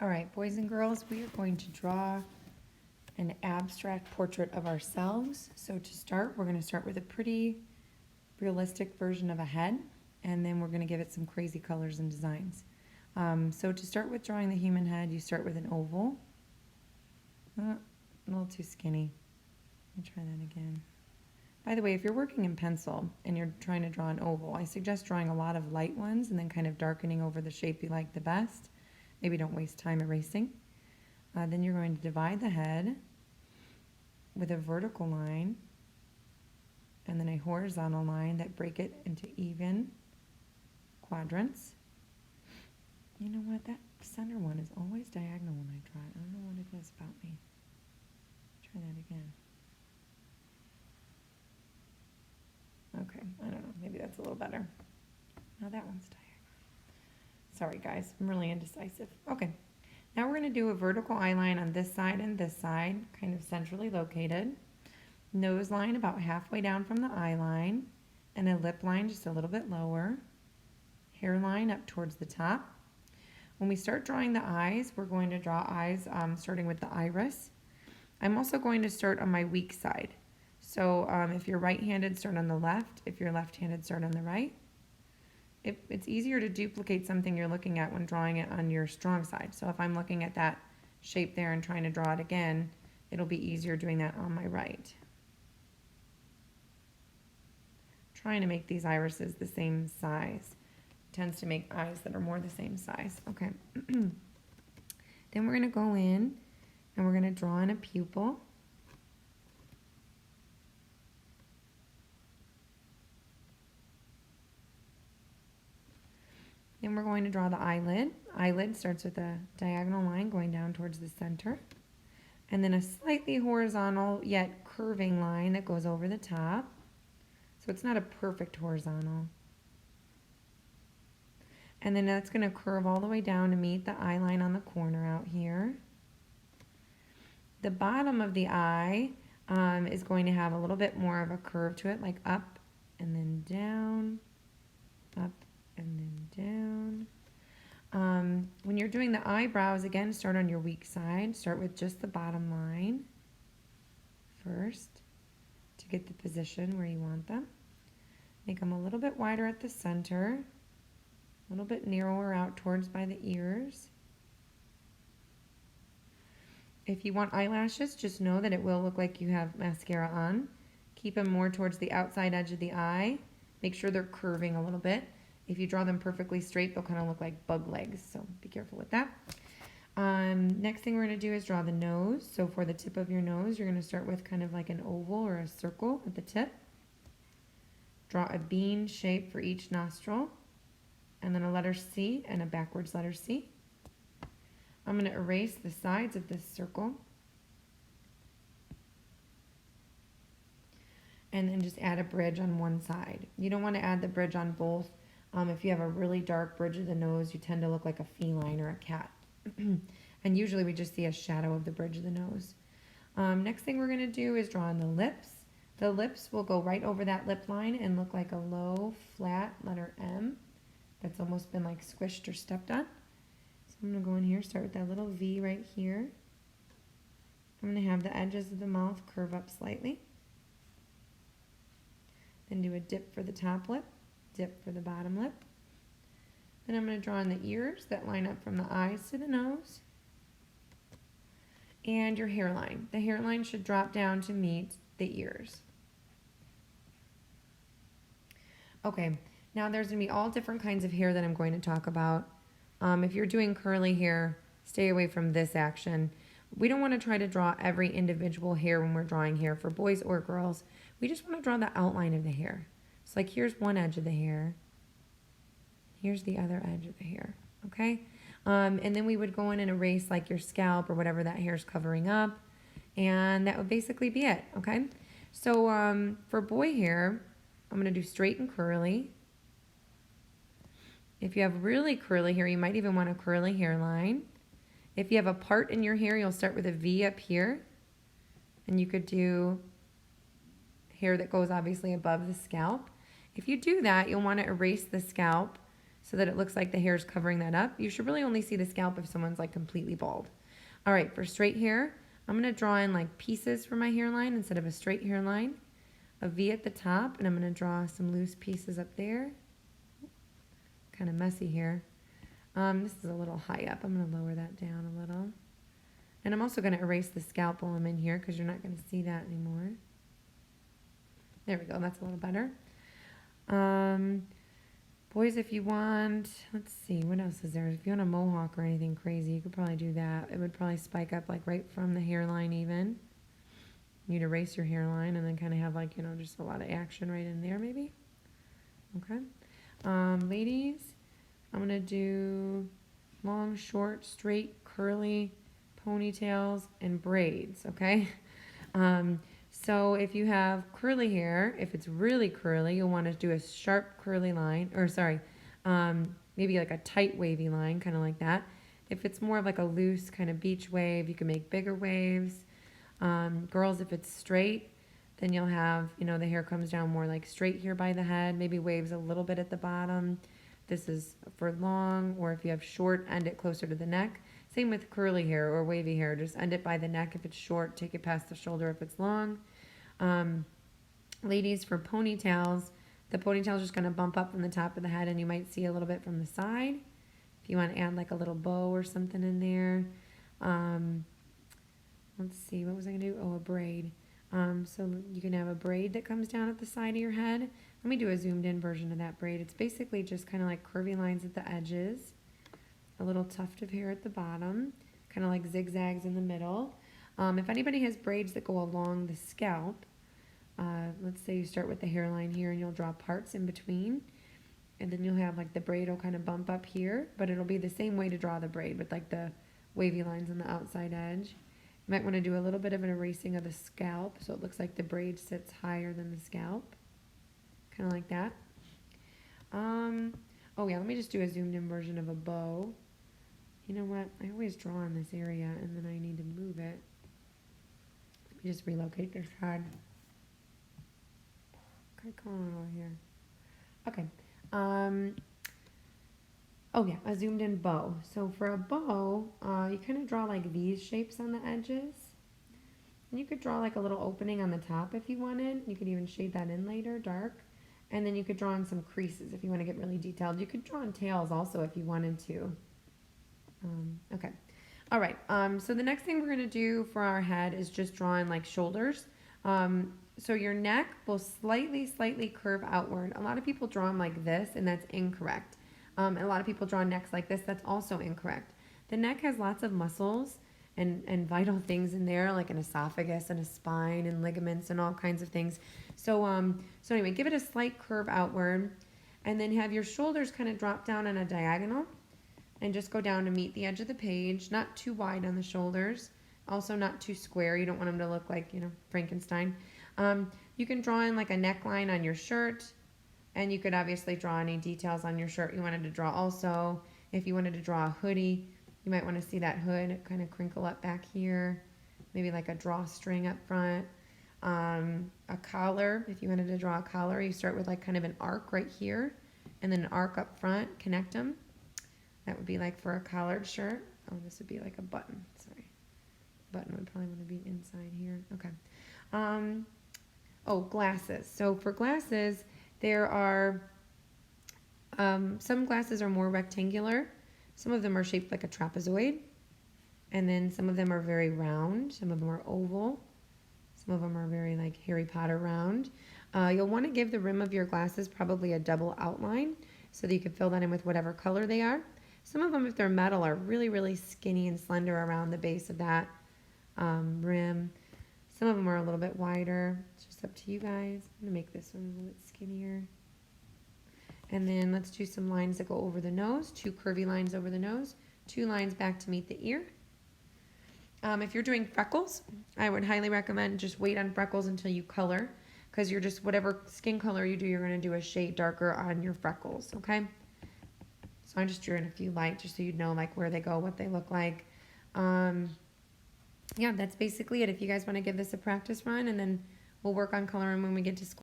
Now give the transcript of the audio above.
All right, boys and girls, we are going to draw an abstract portrait of ourselves. So to start, we're going to start with a pretty realistic version of a head, and then we're going to give it some crazy colors and designs. So to start with drawing the human head, you start with an oval. A little too skinny. Let me try that again. By the way, if you're working in pencil and you're trying to draw an oval, I suggest drawing a lot of light ones and then kind of darkening over the shape you like the best. Maybe don't waste time erasing. Then you're going to divide the head with a vertical line and then a horizontal line that break it into even quadrants. You know what? That center one is always diagonal when I draw it. I don't know what it is about me. Try that again. Okay, I don't know. Maybe that's a little better. Now that one's diagonal. Sorry guys, I'm really indecisive. Okay, now we're going to do a vertical eye line on this side and this side, kind of centrally located. Nose line about halfway down from the eye line, and a lip line just a little bit lower. Hairline up towards the top. When we start drawing the eyes, we're going to draw eyes starting with the iris. I'm also going to start on my weak side. So if you're right-handed, start on the left. If you're left-handed, start on the right. It's easier to duplicate something you're looking at when drawing it on your strong side. So if I'm looking at that shape there and trying to draw it again, it'll be easier doing that on my right. Trying to make these irises the same size. It tends to make eyes that are more the same size. Okay. Then we're going to go in and we're going to draw in a pupil. Then we're going to draw the eyelid. Eyelid starts with a diagonal line going down towards the center. And then a slightly horizontal yet curving line that goes over the top. So it's not a perfect horizontal. And then that's going to curve all the way down to meet the eye line on the corner out here. The bottom of the eye is going to have a little bit more of a curve to it, like up and then down, up and then down. When you're doing the eyebrows, again, start on your weak side. Start with just the bottom line first to get the position where you want them. Make them a little bit wider at the center, a little bit narrower out towards by the ears. If you want eyelashes, just know that it will look like you have mascara on. Keep them more towards the outside edge of the eye. Make sure they're curving a little bit. If you draw them perfectly straight, they'll kind of look like bug legs, so be careful with that. Next thing we're going to do is draw the nose. So for the tip of your nose, you're going to start with kind of like an oval or a circle at the tip. Draw a bean shape for each nostril, and then a letter C and a backwards letter C. I'm going to erase the sides of this circle, and then just add a bridge on one side. You don't want to add the bridge on both. If you have a really dark bridge of the nose, you tend to look like a feline or a cat. And usually we just see a shadow of the bridge of the nose. Next thing we're going to do is draw on the lips. The lips will go right over that lip line and look like a low, flat letter M that's almost been like squished or stepped on. So I'm going to go in here, start with that little V right here. I'm going to have the edges of the mouth curve up slightly. Then do a dip for the top lip. Dip for the bottom lip. Then I'm going to draw in the ears that line up from the eyes to the nose. And your hairline. The hairline should drop down to meet the ears. Okay, now there's going to be all different kinds of hair that I'm going to talk about. If you're doing curly hair, stay away from this action. We don't want to try to draw every individual hair when we're drawing hair for boys or girls. We just want to draw the outline of the hair. So like here's one edge of the hair. Here's the other edge of the hair, okay? And then we would go in and erase like your scalp or whatever that hair's covering up. And that would basically be it, okay? So for boy hair, I'm going to do straight and curly. If you have really curly hair, you might even want a curly hairline. If you have a part in your hair, you'll start with a V up here. And you could do hair that goes obviously above the scalp. If you do that, you'll want to erase the scalp so that it looks like the hair is covering that up. You should really only see the scalp if someone's like completely bald. All right, for straight hair, I'm gonna draw in like pieces for my hairline instead of a straight hairline. A V at the top, and I'm gonna draw some loose pieces up there. Kind of messy here. This is a little high up. I'm gonna lower that down a little. And I'm also gonna erase the scalp while I'm in here because you're not gonna see that anymore. There we go, that's a little better. Boys, if you want, let's see, what else is there? If you want a mohawk or anything crazy, you could probably do that. It would probably spike up like right from the hairline even. You'd erase your hairline and then kind of have like, you know, just a lot of action right in there maybe. Okay. Ladies, I'm going to do long, short, straight, curly, ponytails, and braids, okay? So if you have curly hair, if it's really curly, you'll want to do a sharp curly line, or sorry, maybe like a tight wavy line, kind of like that. If it's more of like a loose kind of beach wave, you can make bigger waves. Girls, if it's straight, then you'll have, you know, the hair comes down more like straight here by the head, maybe waves a little bit at the bottom. This is for long, or if you have short, end it closer to the neck. Same with curly hair or wavy hair, just end it by the neck if it's short, take it past the shoulder if it's long. Ladies, for ponytails, the ponytail is just going to bump up from the top of the head, and you might see a little bit from the side. If you want to add like a little bow or something in there. Let's see, what was I going to do? Oh, a braid. So you can have a braid that comes down at the side of your head. Let me do a zoomed in version of that braid. It's basically just kind of like curvy lines at the edges, a little tuft of hair at the bottom, kind of like zigzags in the middle. If anybody has braids that go along the scalp, let's say you start with the hairline here and you'll draw parts in between, and then you'll have like the braid will kind of bump up here, but it'll be the same way to draw the braid with like the wavy lines on the outside edge. You might want to do a little bit of an erasing of the scalp so it looks like the braid sits higher than the scalp, kind of like that. Oh yeah, let me just do a zoomed in version of a bow. You know what, I always draw in this area and then I need to move it. Let me just relocate this head. Okay, come on over here. Okay. Oh yeah, a zoomed in bow. So for a bow, you kind of draw like these shapes on the edges. And you could draw like a little opening on the top if you wanted. You could even shade that in later, dark. And then you could draw in some creases if you want to get really detailed. You could draw in tails also if you wanted to. Okay. All right. So the next thing we're going to do for our head is just drawing like shoulders. So your neck will slightly curve outward. A lot of people draw them like this, and that's incorrect. And a lot of people draw necks like this. That's also incorrect. The neck has lots of muscles and vital things in there, like an esophagus and a spine and ligaments and all kinds of things. So anyway, give it a slight curve outward, and then have your shoulders kind of drop down on a diagonal and just go down to meet the edge of the page. Not too wide on the shoulders, also not too square. You don't want them to look like, you know, Frankenstein. You can draw in like a neckline on your shirt, and you could obviously draw any details on your shirt you wanted to draw also. If you wanted to draw a hoodie, you might want to see that hood kind of crinkle up back here, maybe like a drawstring up front. A collar, if you wanted to draw a collar, you start with like kind of an arc right here, and then an arc up front, connect them. That would be like for a collared shirt. Oh, this would be like a button, sorry. Button would probably want to be inside here, okay. Oh, glasses. So for glasses, there are, some glasses are more rectangular. Some of them are shaped like a trapezoid. And then some of them are very round. Some of them are oval. Some of them are very like Harry Potter round. You'll want to give the rim of your glasses probably a double outline so that you can fill that in with whatever color they are. Some of them, if they're metal, are really skinny and slender around the base of that rim. Some of them are a little bit wider. It's just up to you guys. I'm going to make this one a little bit skinnier. And then let's do some lines that go over the nose. 2 curvy lines over the nose. 2 lines back to meet the ear. If you're doing freckles, I would highly recommend just wait on freckles until you color, because you're just, whatever skin color you do, you're going to do a shade darker on your freckles, okay? So I just drew in a few light just so you know like where they go, what they look like. Yeah, that's basically it. If you guys want to give this a practice run, and then we'll work on coloring when we get to school.